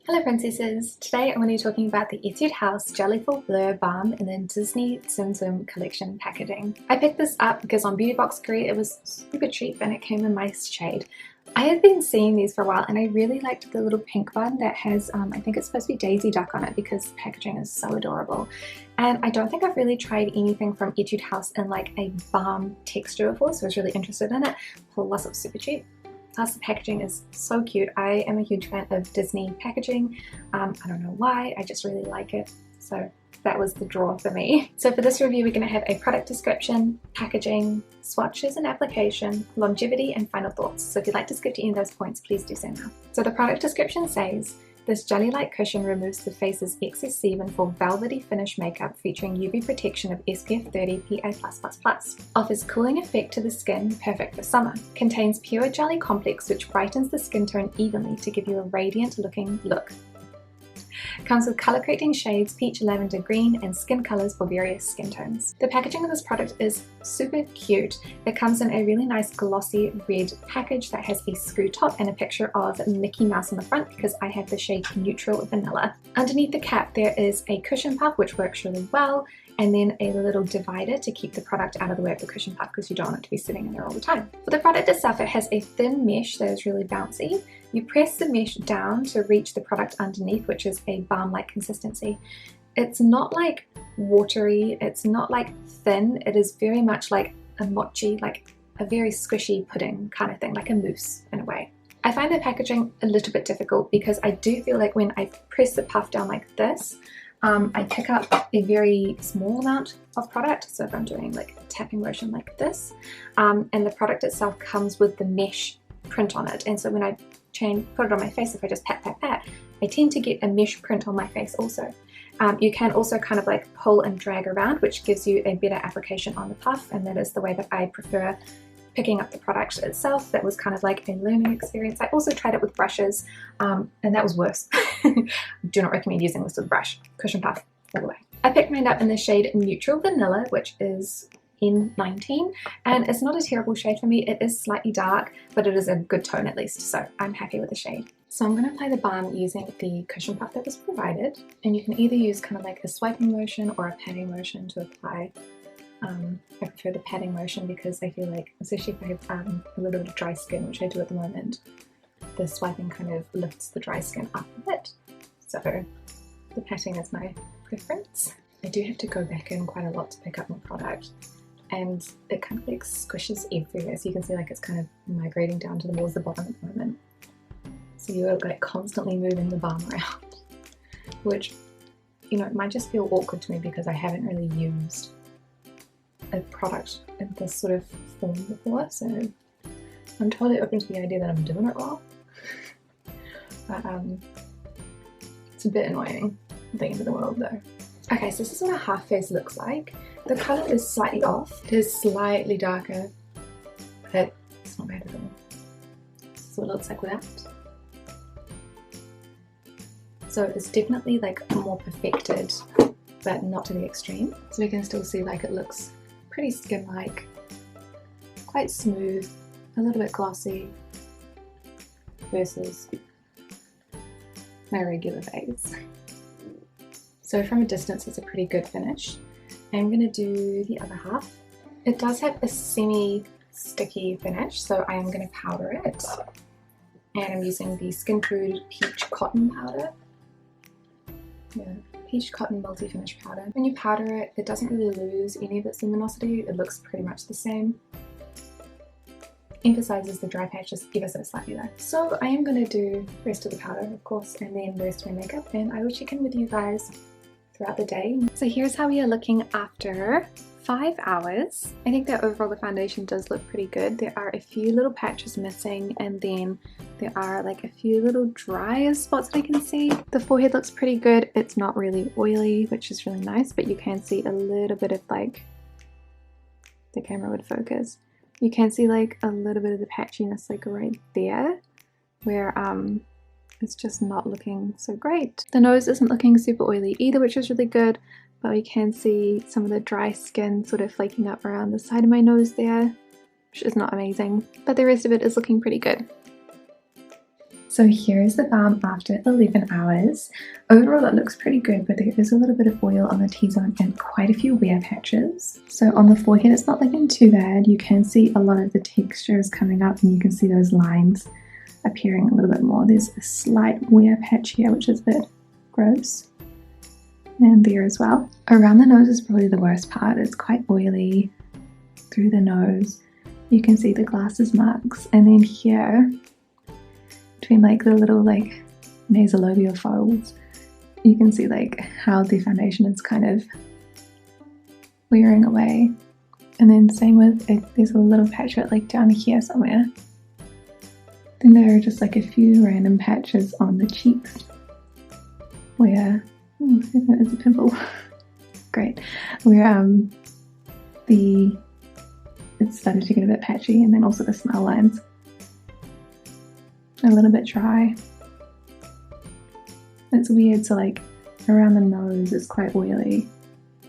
Hello princesses! Today I'm going to be talking about the Etude House Jellyfull Blur Balm in the Disney Tsum Tsum collection packaging. I picked this up because on Beauty Box Korea it was super cheap and it came in my shade. I had been seeing these for a while and I really liked the little pink one that has, I think it's supposed to be Daisy Duck on it because the packaging is so adorable. And I don't think I've really tried anything from Etude House in like a balm texture before, so I was really interested in it, plus it was super cheap. Plus the packaging is so cute. I am a huge fan of Disney packaging. I don't know why, I just really like it. So that was the draw for me. So for this review we're going to have a product description, packaging, swatches and application, longevity and final thoughts. So if you'd like to skip to any of those points, please do so now. So the product description says, this jelly-like cushion removes the face's excess sebum for velvety finish makeup featuring UV protection of SPF 30 PA+++. Offers cooling effect to the skin, perfect for summer. Contains pure jelly complex which brightens the skin tone evenly to give you a radiant looking look. Comes with color correcting shades peach, lavender, green and skin colors for various skin tones. The packaging of this product is super cute. It comes in a really nice glossy red package that has a screw top and a picture of Mickey Mouse on the front because I have the shade Neutral Vanilla. Underneath the cap there is a cushion puff which works really well, and then a little divider to keep the product out of the way of the cushion puff because you don't want it to be sitting in there all the time. For the product itself, it has a thin mesh that is really bouncy. You press the mesh down to reach the product underneath, which is a balm-like consistency. It's not like watery, it's not like thin, it is very much like a mochi, like a very squishy pudding kind of thing, like a mousse in a way. I find the packaging a little bit difficult because I do feel like when I press the puff down like this, I pick up a very small amount of product, so if I'm doing like a tapping motion like this, and the product itself comes with the mesh print on it, and so when I put it on my face, if I just pat pat pat, I tend to get a mesh print on my face also. You can also kind of like pull and drag around, which gives you a better application on the puff, and that is the way that I prefer picking up the product itself. That was kind of like a learning experience. I also tried it with brushes and that was worse. Do not recommend using this with a brush. Cushion puff all the way. I picked mine up in the shade Neutral Vanilla, which is N19, and it's not a terrible shade for me. It is slightly dark, but it is a good tone at least, so I'm happy with the shade. So I'm going to apply the balm using the cushion puff that was provided, and you can either use kind of like a swiping motion or a patting motion to apply. I prefer the patting motion because I feel like, especially if I have a little bit of dry skin, which I do at the moment, the swiping kind of lifts the dry skin up a bit. So the patting is my preference. I do have to go back in quite a lot to pick up my product, and it kind of like squishes everywhere. So you can see like it's kind of migrating down towards the bottom at the moment. So you're like constantly moving the balm around, which, you know, it might just feel awkward to me because I haven't really used a product in this sort of form before, so I'm totally open to the idea that I'm doing it wrong. But it's a bit annoying at the end of the world though. Okay, so this is what a half face looks like. The colour is slightly off. It is slightly darker, but it's not bad at all. This is what it looks like without. So it's definitely like more perfected, but not to the extreme. So we can still see like it looks pretty skin-like, quite smooth, a little bit glossy, versus my regular face. So from a distance it's a pretty good finish. I'm going to do the other half. It does have a semi-sticky finish, so I am going to powder it. And I'm using the Skin Food Peach Cotton Powder. Yeah. Peach Cotton Multi-Finish Powder. When you powder it, it doesn't really lose any of its luminosity. It looks pretty much the same. Emphasizes the dry patch just ever so slightly though. So I am going to do the rest of the powder, of course, and then the rest of my makeup, and I will check in with you guys throughout the day. So here's how we are looking after 5 hours. I think that overall the foundation does look pretty good. There are a few little patches missing, and then there are like a few little drier spots that I can see. The forehead looks pretty good. It's not really oily, which is really nice, but you can see a little bit of like, the camera would focus. You can see like a little bit of the patchiness like right there, where it's just not looking so great. The nose isn't looking super oily either, which is really good. But we can see some of the dry skin sort of flaking up around the side of my nose there, which is not amazing, but the rest of it is looking pretty good. So here is the balm after 11 hours. Overall it looks pretty good, but there is a little bit of oil on the T-zone and quite a few wear patches. So on the forehead it's not looking too bad. You can see a lot of the texture is coming up and you can see those lines appearing a little bit more. There's a slight wear patch here which is a bit gross. And there as well. Around the nose is probably the worst part. It's quite oily through the nose. You can see the glasses marks, and then here between like the little like nasolabial folds you can see like how the foundation is kind of wearing away. And then same with it, there's a little patch right like down here somewhere. Then there are just like a few random patches on the cheeks where oh, I think that is a pimple. Great. Where it started to get a bit patchy, and then also the smile lines. A little bit dry. It's weird, so like around the nose it's quite oily,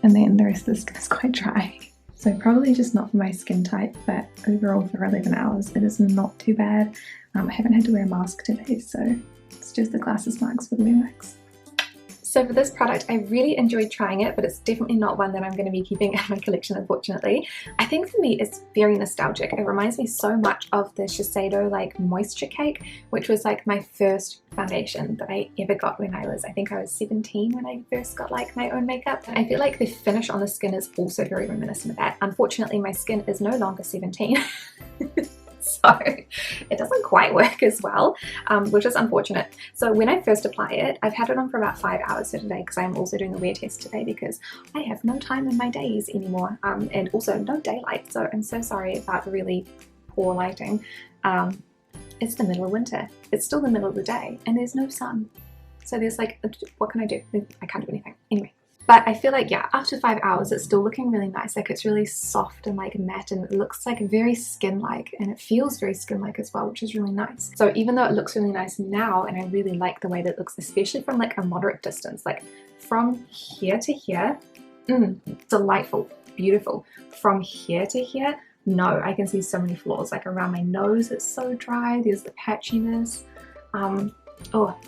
and then the rest of the skin is quite dry. So probably just not for my skin type, but overall for 11 hours it is not too bad. I haven't had to wear a mask today, so it's just the glasses marks for the wear wax. So for this product, I really enjoyed trying it, but it's definitely not one that I'm going to be keeping in my collection, unfortunately. I think for me, it's very nostalgic. It reminds me so much of the Shiseido like Moisture Cake, which was like my first foundation that I ever got when I was 17 when I first got like my own makeup. I feel like the finish on the skin is also very reminiscent of that. Unfortunately, my skin is no longer 17. So it doesn't quite work as well, which is unfortunate. So when I first apply it, I've had it on for about 5 hours today because I'm also doing the wear test today because I have no time in my days anymore, and also no daylight. So I'm so sorry about the really poor lighting. It's the middle of winter. It's still the middle of the day and there's no sun. So there's like, what can I do? I can't do anything. Anyway. But I feel like, yeah, after 5 hours, it's still looking really nice. Like it's really soft and like matte, and it looks like very skin-like, and it feels very skin-like as well, which is really nice. So even though it looks really nice now, and I really like the way that it looks, especially from like a moderate distance, like from here to here, delightful, beautiful. From here to here, no, I can see so many flaws. Like around my nose, it's so dry. There's the patchiness. Oh.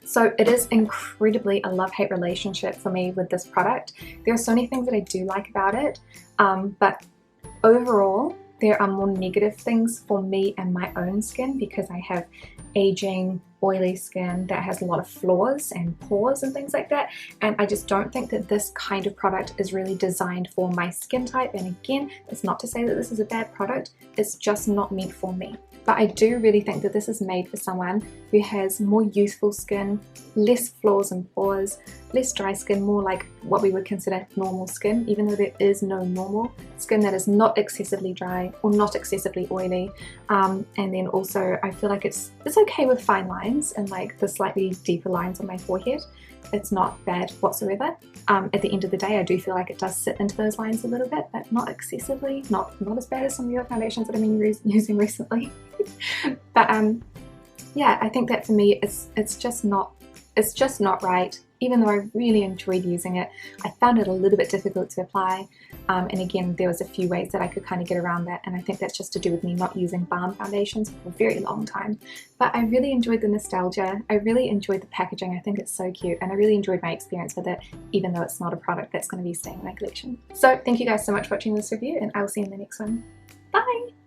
So it is incredibly a love-hate relationship for me with this product. There are so many things that I do like about it, but overall there are more negative things for me and my own skin because I have aging, oily skin that has a lot of flaws and pores and things like that, and I just don't think that this kind of product is really designed for my skin type. And again, it's not to say that this is a bad product, it's just not meant for me. But I do really think that this is made for someone who has more youthful skin, less flaws and pores, less dry skin, more like what we would consider normal skin, even though there is no normal skin that is not excessively dry or not excessively oily. And then also I feel like it's okay with fine lines and like the slightly deeper lines on my forehead. It's not bad whatsoever. At the end of the day, I do feel like it does sit into those lines a little bit, but not excessively, not as bad as some of your foundations that I've been using recently. But yeah, I think that for me, it's just not right. Even though I really enjoyed using it, I found it a little bit difficult to apply. And again, there was a few ways that I could kind of get around that, and I think that's just to do with me not using balm foundations for a very long time. But I really enjoyed the nostalgia, I really enjoyed the packaging, I think it's so cute, and I really enjoyed my experience with it, even though it's not a product that's going to be staying in my collection. So thank you guys so much for watching this review, and I will see you in the next one. Bye!